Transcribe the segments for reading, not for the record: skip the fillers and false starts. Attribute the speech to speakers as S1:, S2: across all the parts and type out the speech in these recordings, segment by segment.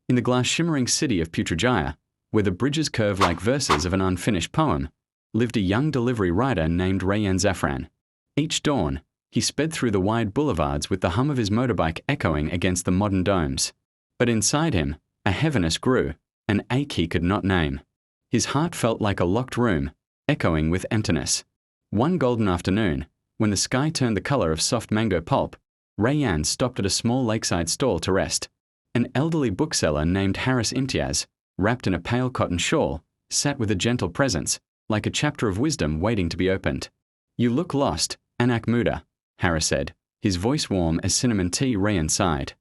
S1: In the glass-shimmering city of Putrajaya, where the bridges curve like verses of an unfinished poem, lived a young delivery rider named Rayyan Zafran. Each dawn, he sped through the wide boulevards with the hum of his motorbike echoing against the modern domes. But inside him, a heaviness grew, an ache he could not name. His heart felt like a locked room, echoing with emptiness. One golden afternoon, when the sky turned the color of soft mango pulp, Rayyan stopped at a small lakeside stall to rest. An elderly bookseller named Haris Imtiyaz, wrapped in a pale cotton shawl, sat with a gentle presence, like a chapter of wisdom waiting to be opened. "You look lost, Anak Muda," Haris said, his voice warm as cinnamon tea. Rayyan sighed.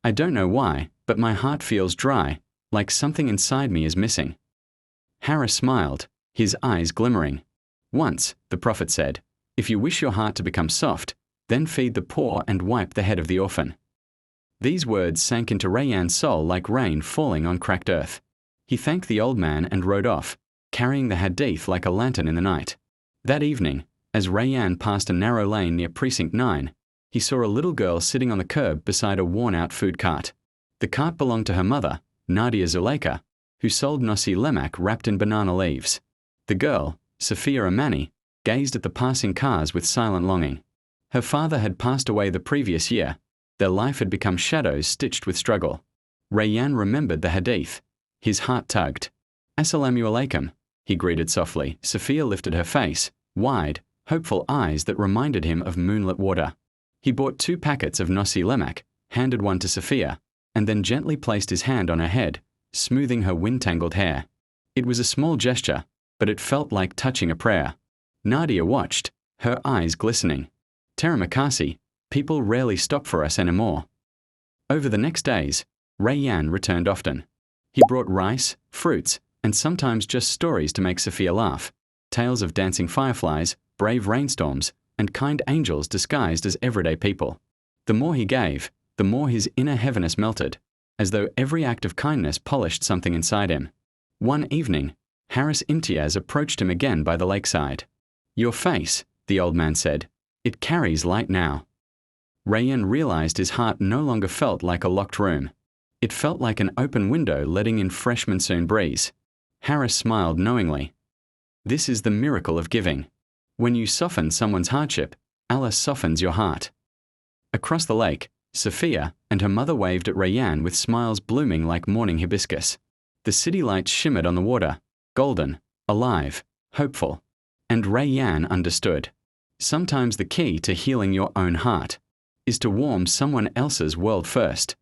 S1: "I don't know why, but my heart feels dry, like something inside me is missing." Haris smiled, his eyes glimmering. "Once, the Prophet said, if you wish your heart to become soft, then feed the poor and wipe the head of the orphan." These words sank into Rayyan's soul like rain falling on cracked earth. He thanked the old man and rode off, carrying the Hadith like a lantern in the night. That evening, as Rayyan passed a narrow lane near Precinct 9, he saw a little girl sitting on the curb beside a worn-out food cart. The cart belonged to her mother, Nadia Zuleika, who sold nasi lemak wrapped in banana leaves. The girl, Sophia Amani, gazed at the passing cars with silent longing. Her father had passed away the previous year. Their life had become shadows stitched with struggle. Rayyan remembered the Hadith. His heart tugged. "Assalamu alaikum," he greeted softly. Sophia lifted her face, wide, hopeful eyes that reminded him of moonlit water. He bought 2 packets of nasi lemak, handed one to Sophia, and then gently placed his hand on her head, smoothing her wind-tangled hair. It was a small gesture, but it felt like touching a prayer. Nadia watched, her eyes glistening. "Terima kasih, people rarely stop for us anymore." Over the next days, Rayyan returned often. He brought rice, fruits, and sometimes just stories to make Sophia laugh. Tales of dancing fireflies, brave rainstorms, and kind angels disguised as everyday people. The more he gave, the more his inner heaviness melted, as though every act of kindness polished something inside him. One evening, Haris Imtiyaz approached him again by the lakeside. "Your face," the old man said, "it carries light now." Rayyan realized his heart no longer felt like a locked room. It felt like an open window letting in fresh monsoon breeze. Haris smiled knowingly. This is the miracle of giving. When you soften someone's hardship, Allah softens your heart. Across the lake, Sophia and her mother waved at Rayyan with smiles blooming like morning hibiscus. The city lights shimmered on the water, golden, alive, hopeful. And Rayyan understood. Sometimes the key to healing your own heart is to warm someone else's world first.